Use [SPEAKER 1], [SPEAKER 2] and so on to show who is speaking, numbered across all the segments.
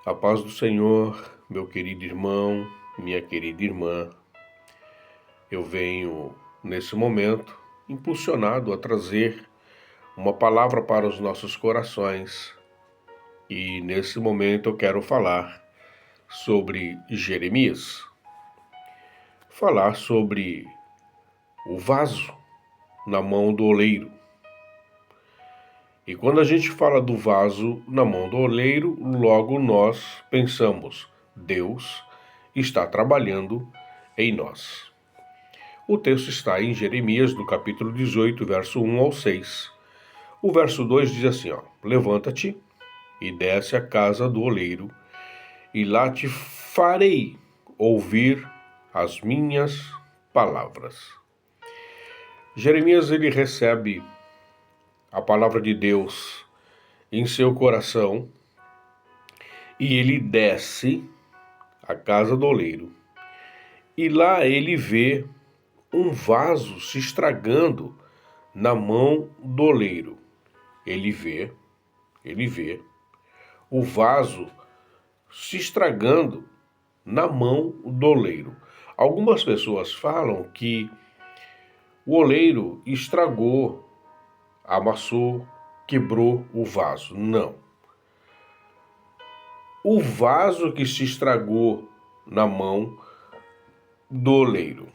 [SPEAKER 1] A paz do Senhor, meu querido irmão, minha querida irmã. Eu venho, nesse momento, impulsionado a trazer uma palavra para os nossos corações. E nesse momento eu quero falar sobre Jeremias. Falar sobre o vaso na mão do oleiro. E quando a gente fala do vaso na mão do oleiro, logo nós pensamos, Deus está trabalhando em nós. O texto está em Jeremias, no capítulo 18, verso 1 ao 6. O verso 2 diz assim, levanta-te e desce à casa do oleiro, e lá te farei ouvir as minhas palavras. Jeremias, ele recebe a palavra de Deus em seu coração e ele desce à casa do oleiro. E lá ele vê um vaso se estragando na mão do oleiro. Ele vê o vaso se estragando na mão do oleiro. Algumas pessoas falam que o oleiro estragou, amassou, quebrou o vaso. Não. O vaso que se estragou na mão do oleiro.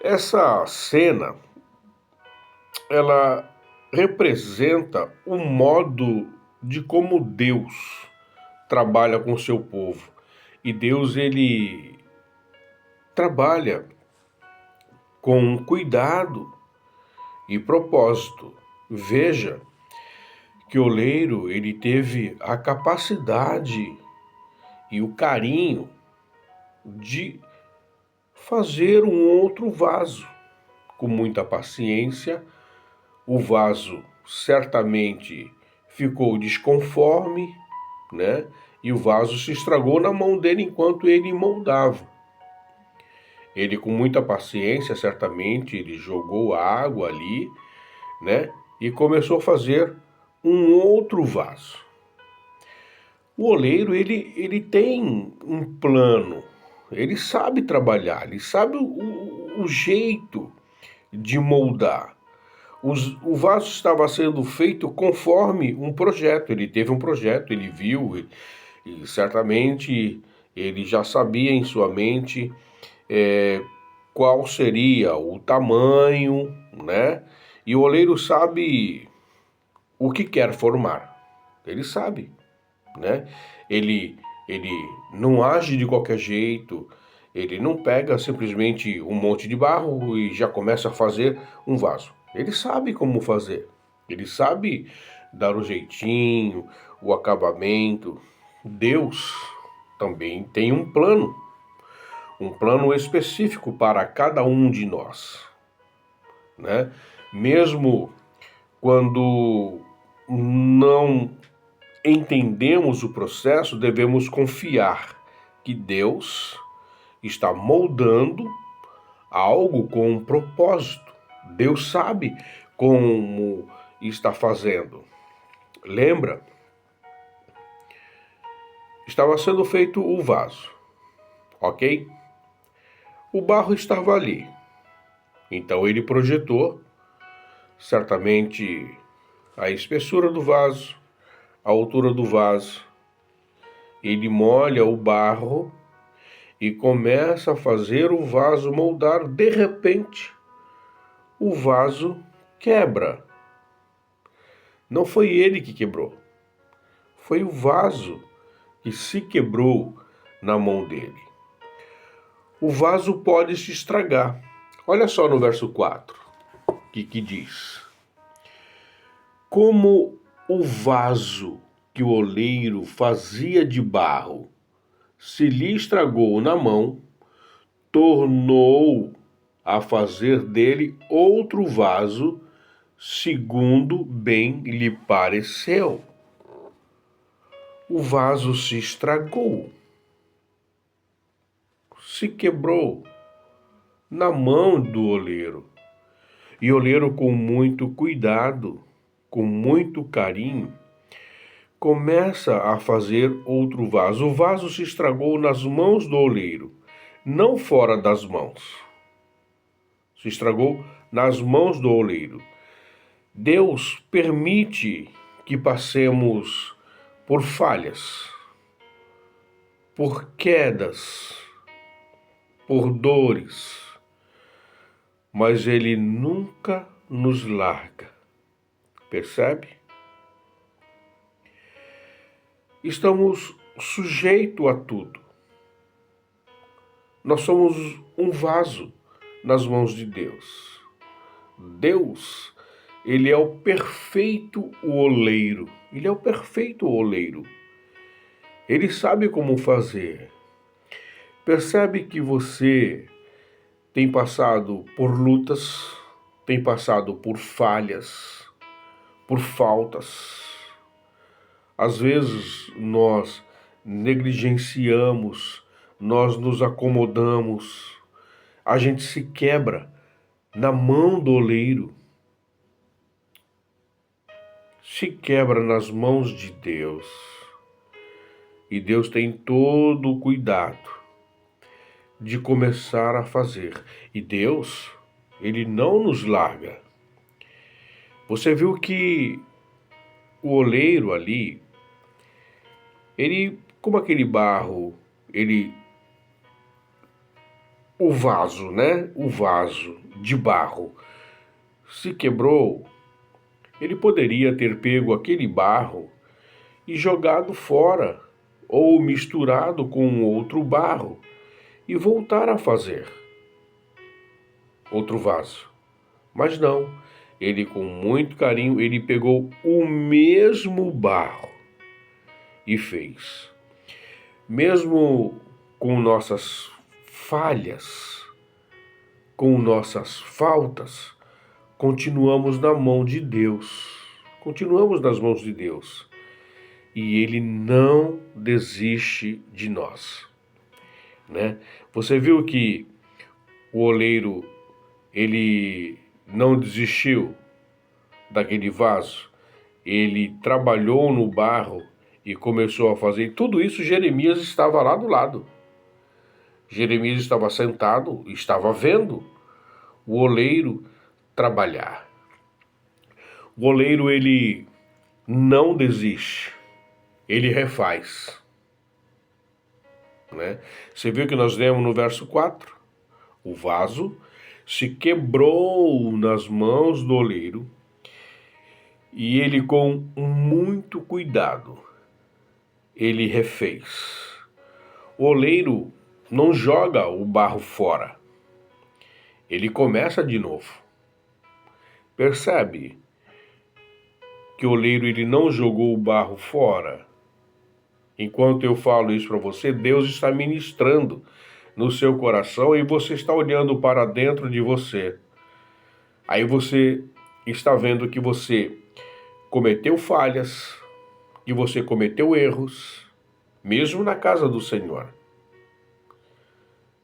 [SPEAKER 1] Essa cena, ela representa o modo de como Deus trabalha com o seu povo. E Deus, ele trabalha com cuidado e propósito. Veja que o oleiro, ele teve a capacidade e o carinho de fazer um outro vaso. Com muita paciência, o vaso certamente ficou desconforme, né? E o vaso se estragou na mão dele enquanto ele moldava. Ele, com muita paciência, certamente, ele jogou água ali, né? E começou a fazer um outro vaso. O oleiro, ele tem um plano, ele sabe trabalhar, ele sabe o jeito de moldar. O vaso estava sendo feito conforme um projeto. Ele teve um projeto, ele viu, e certamente ele já sabia em sua mente qual seria o tamanho, né? E o oleiro sabe o que quer formar. Ele sabe, né? Ele não age de qualquer jeito. Ele não pega simplesmente um monte de barro e já começa a fazer um vaso. Ele sabe como fazer. Ele sabe dar o jeitinho, o acabamento. Deus também tem um plano específico para cada um de nós, né? Mesmo quando não entendemos o processo, devemos confiar que Deus está moldando algo com um propósito. Deus sabe como está fazendo. Lembra? Estava sendo feito o vaso, ok? O barro estava ali. Então ele projetou, certamente, a espessura do vaso, a altura do vaso. Ele molha o barro e começa a fazer o vaso moldar. De repente, o vaso quebra. Não foi ele que quebrou. Foi o vaso que se quebrou na mão dele. O vaso pode se estragar. Olha só no verso 4, que diz: como o vaso que o oleiro fazia de barro se lhe estragou na mão, tornou a fazer dele outro vaso, segundo bem lhe pareceu. O vaso se estragou, se quebrou na mão do oleiro. E o oleiro, com muito cuidado, com muito carinho, começa a fazer outro vaso. O vaso se estragou nas mãos do oleiro, não fora das mãos. Se estragou nas mãos do oleiro. Deus permite que passemos por falhas, por quedas, por dores, mas Ele nunca nos larga. Percebe? Estamos sujeitos a tudo. Nós somos um vaso nas mãos de Deus. Deus, Ele é o perfeito oleiro. Ele é o perfeito oleiro. Ele sabe como fazer. Percebe que você tem passado por lutas, tem passado por falhas, por faltas. Às vezes nós negligenciamos, nós nos acomodamos, a gente se quebra na mão do oleiro, se quebra nas mãos de Deus. E Deus tem todo o cuidado de começar a fazer. E Deus, Ele não nos larga. Você viu que o oleiro ali, ele, como aquele barro, o vaso, né? O vaso de barro se quebrou, ele poderia ter pego aquele barro e jogado fora, ou misturado com outro barro, e voltar a fazer outro vaso. Mas não, ele com muito carinho, ele pegou o mesmo barro e fez. Mesmo com nossas falhas, com nossas faltas, continuamos na mão de Deus. Continuamos nas mãos de Deus. E Ele não desiste de nós, né? Você viu que o oleiro, ele não desistiu daquele vaso. Ele trabalhou no barro e começou a fazer. Tudo isso Jeremias estava lá do lado. Jeremias estava sentado, estava vendo o oleiro trabalhar. O oleiro, ele não desiste. Ele refaz, né? Você viu que nós lemos no verso 4? O vaso se quebrou nas mãos do oleiro e ele, com muito cuidado, ele refez. O oleiro não joga o barro fora. Ele começa de novo. Percebe que o oleiro, ele não jogou o barro fora? Enquanto eu falo isso para você, Deus está ministrando no seu coração e você está olhando para dentro de você. Aí você está vendo que você cometeu falhas, que você cometeu erros, mesmo na casa do Senhor.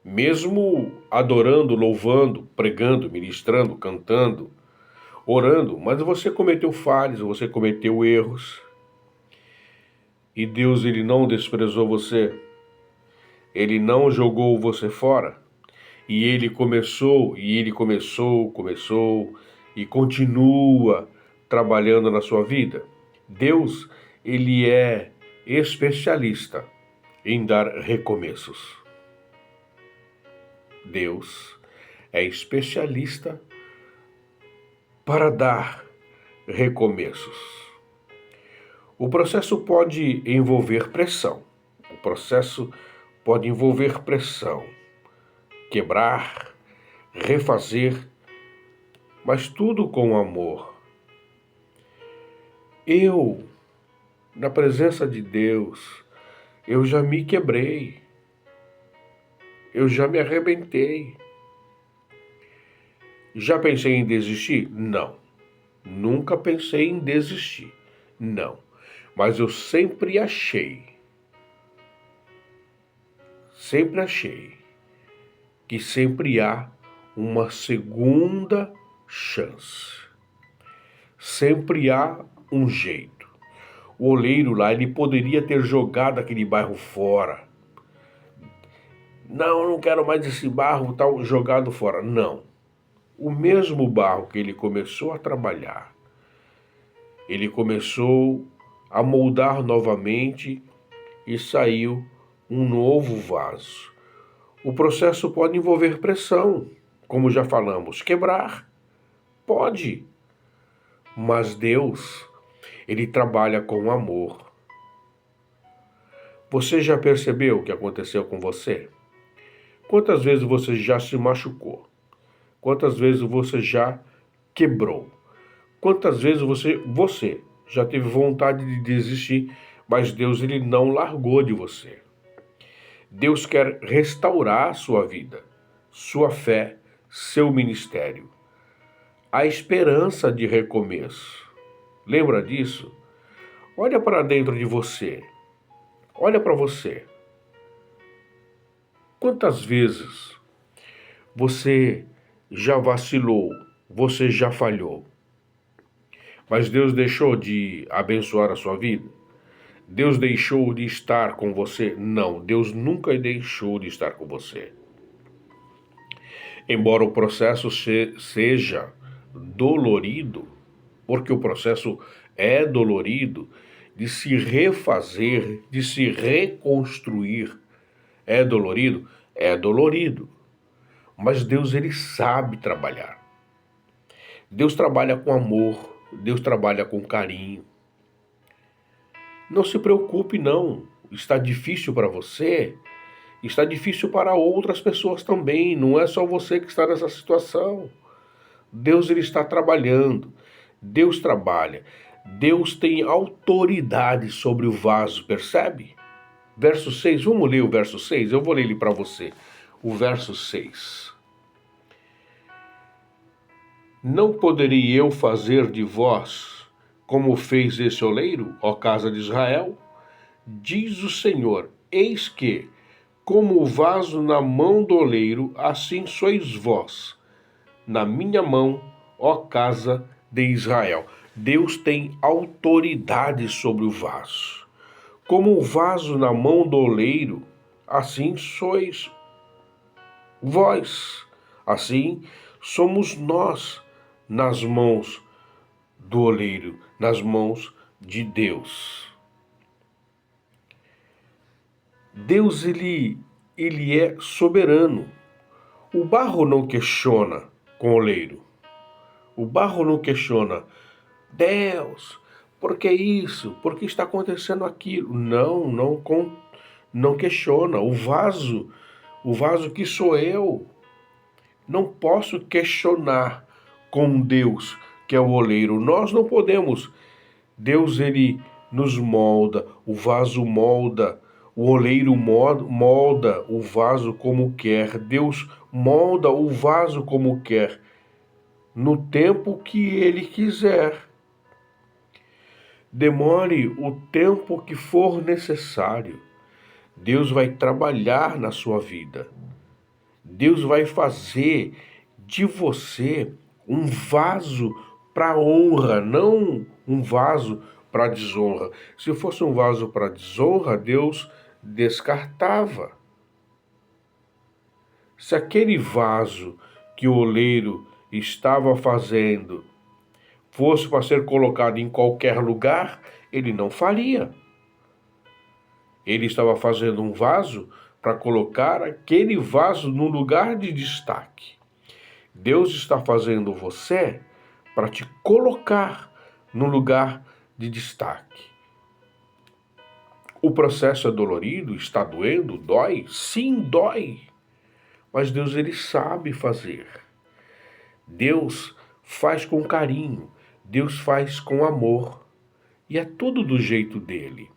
[SPEAKER 1] Mesmo adorando, louvando, pregando, ministrando, cantando, orando, mas você cometeu falhas, você cometeu erros. E Deus, Ele não desprezou você. Ele não jogou você fora. E Ele começou e continua trabalhando na sua vida. Deus, Ele é especialista em dar recomeços. Deus é especialista para dar recomeços. O processo pode envolver pressão. O processo pode envolver pressão, quebrar, refazer, mas tudo com amor. Eu, na presença de Deus, eu já me quebrei. Eu já me arrebentei. Já pensei em desistir? Não. Nunca pensei em desistir. Não. Mas eu sempre achei que sempre há uma segunda chance. Sempre há um jeito. O oleiro lá, ele poderia ter jogado aquele barro fora. Não, eu não quero mais esse barro tal, jogado fora. Não. O mesmo barro que ele começou a trabalhar, ele começou a moldar novamente e saiu um novo vaso. O processo pode envolver pressão, como já falamos, quebrar, pode, mas Deus, ele trabalha com amor. Você já percebeu o que aconteceu com você? Quantas vezes você já se machucou? Quantas vezes você já quebrou? Quantas vezes você já teve vontade de desistir, mas Deus ele não largou de você. Deus quer restaurar a sua vida, sua fé, seu ministério. Há esperança de recomeço. Lembra disso? Olha para dentro de você. Olha para você. Quantas vezes você já vacilou, você já falhou, mas Deus deixou de abençoar a sua vida? Deus deixou de estar com você? Não, Deus nunca deixou de estar com você. Embora o processo seja dolorido, porque o processo é dolorido, de se refazer, de se reconstruir, é dolorido? É dolorido. Mas Deus, ele sabe trabalhar. Deus trabalha com amor, Deus trabalha com carinho. Não se preocupe não, está difícil para você, está difícil para outras pessoas também, não é só você que está nessa situação. Deus ele está trabalhando, Deus trabalha, Deus tem autoridade sobre o vaso, percebe? Verso 6, vamos ler o verso 6? Eu vou ler ele para você. O verso 6. Não poderia eu fazer de vós como fez esse oleiro, ó casa de Israel? Diz o Senhor, eis que, como o vaso na mão do oleiro, assim sois vós, na minha mão, ó casa de Israel. Deus tem autoridade sobre o vaso. Como o vaso na mão do oleiro, assim sois vós. Assim somos nós nas mãos do oleiro, nas mãos de Deus. Deus, ele é soberano. O barro não questiona com o oleiro. O barro não questiona, Deus, por que isso? Por que está acontecendo aquilo? Não questiona. O vaso que sou eu, não posso questionar com Deus, que é o oleiro. Nós não podemos. Deus, ele nos molda, o vaso molda, o oleiro molda o vaso como quer. Deus molda o vaso como quer, no tempo que ele quiser. Demore o tempo que for necessário. Deus vai trabalhar na sua vida. Deus vai fazer de você um vaso para honra, não um vaso para desonra. Se fosse um vaso para desonra, Deus descartava. Se aquele vaso que o oleiro estava fazendo fosse para ser colocado em qualquer lugar, ele não faria. Ele estava fazendo um vaso para colocar aquele vaso no lugar de destaque. Deus está fazendo você para te colocar no lugar de destaque. O processo é dolorido, está doendo, dói? Sim, dói. Mas Deus, ele sabe fazer. Deus faz com carinho, Deus faz com amor. E é tudo do jeito dele.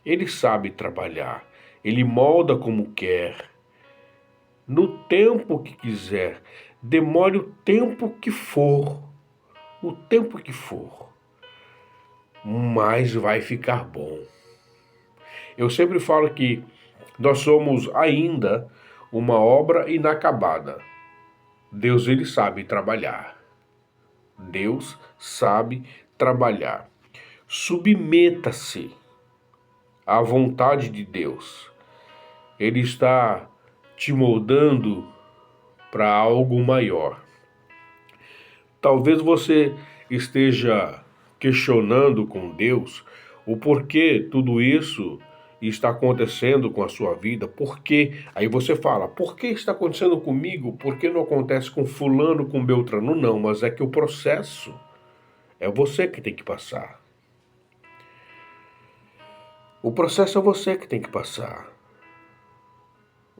[SPEAKER 1] Ele sabe trabalhar, ele molda como quer, no tempo que quiser, demore o tempo que for, mas vai ficar bom. Eu sempre falo que nós somos ainda uma obra inacabada. Deus, ele sabe trabalhar. Deus sabe trabalhar. Submeta-se à vontade de Deus. Ele está te moldando para algo maior. Talvez você esteja questionando com Deus o porquê tudo isso está acontecendo com a sua vida. Por quê? Aí você fala, por que está acontecendo comigo? Por que não acontece com fulano, com Beltrano? Não, mas é que o processo é você que tem que passar. O processo é você que tem que passar.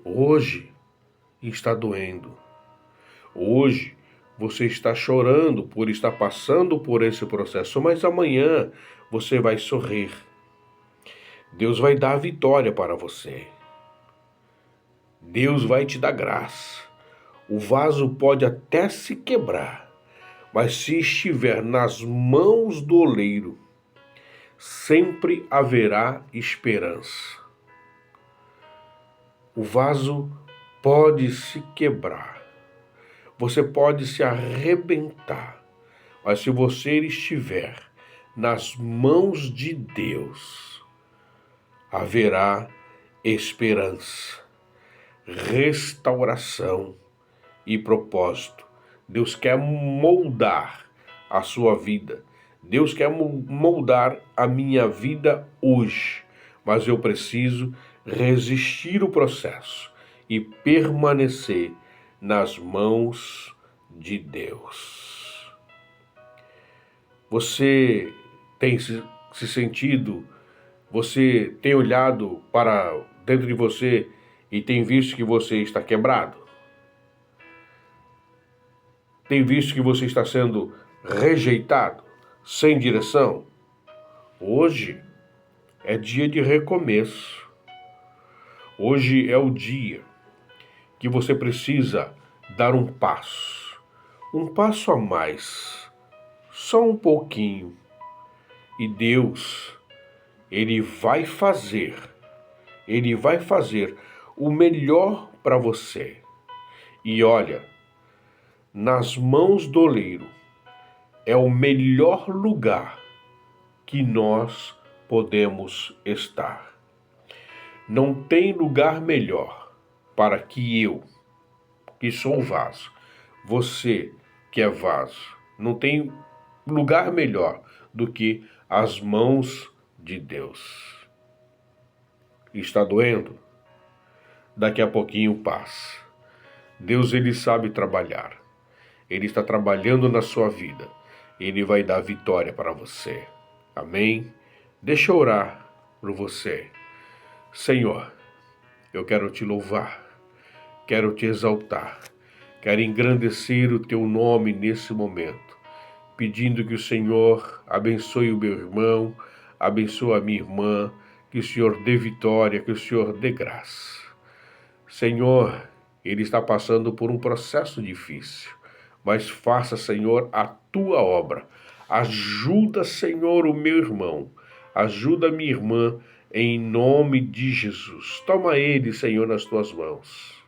[SPEAKER 1] Hoje está doendo. Hoje você está chorando por estar passando por esse processo, mas amanhã você vai sorrir. Deus vai dar a vitória para você. Deus vai te dar graça. O vaso pode até se quebrar, mas se estiver nas mãos do oleiro, sempre haverá esperança. O vaso pode se quebrar, você pode se arrebentar, mas se você estiver nas mãos de Deus, haverá esperança, restauração e propósito. Deus quer moldar a sua vida. Deus quer moldar a minha vida hoje, mas eu preciso resistir o processo e permanecer nas mãos de Deus. Você tem se sentido, você tem olhado para dentro de você e tem visto que você está quebrado? Tem visto que você está sendo rejeitado, sem direção? Hoje é dia de recomeço. Hoje é o dia que você precisa dar um passo a mais, só um pouquinho. E Deus, Ele vai fazer o melhor para você. E olha, nas mãos do oleiro é o melhor lugar que nós podemos estar. Não tem lugar melhor para que eu, que sou vaso, você que é vaso, não tem lugar melhor do que as mãos de Deus. Está doendo? Daqui a pouquinho passa. Deus, Ele sabe trabalhar. Ele está trabalhando na sua vida. Ele vai dar vitória para você. Amém? Deixa eu orar por você. Senhor, eu quero te louvar, quero te exaltar, quero engrandecer o teu nome nesse momento, pedindo que o Senhor abençoe o meu irmão, abençoe a minha irmã, que o Senhor dê vitória, que o Senhor dê graça. Senhor, ele está passando por um processo difícil, mas faça, Senhor, a tua obra. Ajuda, Senhor, o meu irmão, ajuda a minha irmã, em nome de Jesus. Toma ele, Senhor, nas tuas mãos.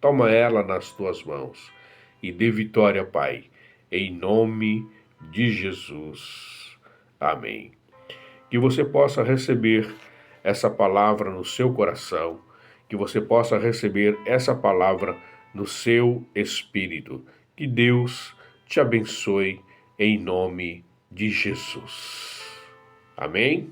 [SPEAKER 1] Toma ela nas tuas mãos e dê vitória, Pai, em nome de Jesus. Amém. Que você possa receber essa palavra no seu coração, que você possa receber essa palavra no seu espírito. Que Deus te abençoe em nome de Jesus. Amém?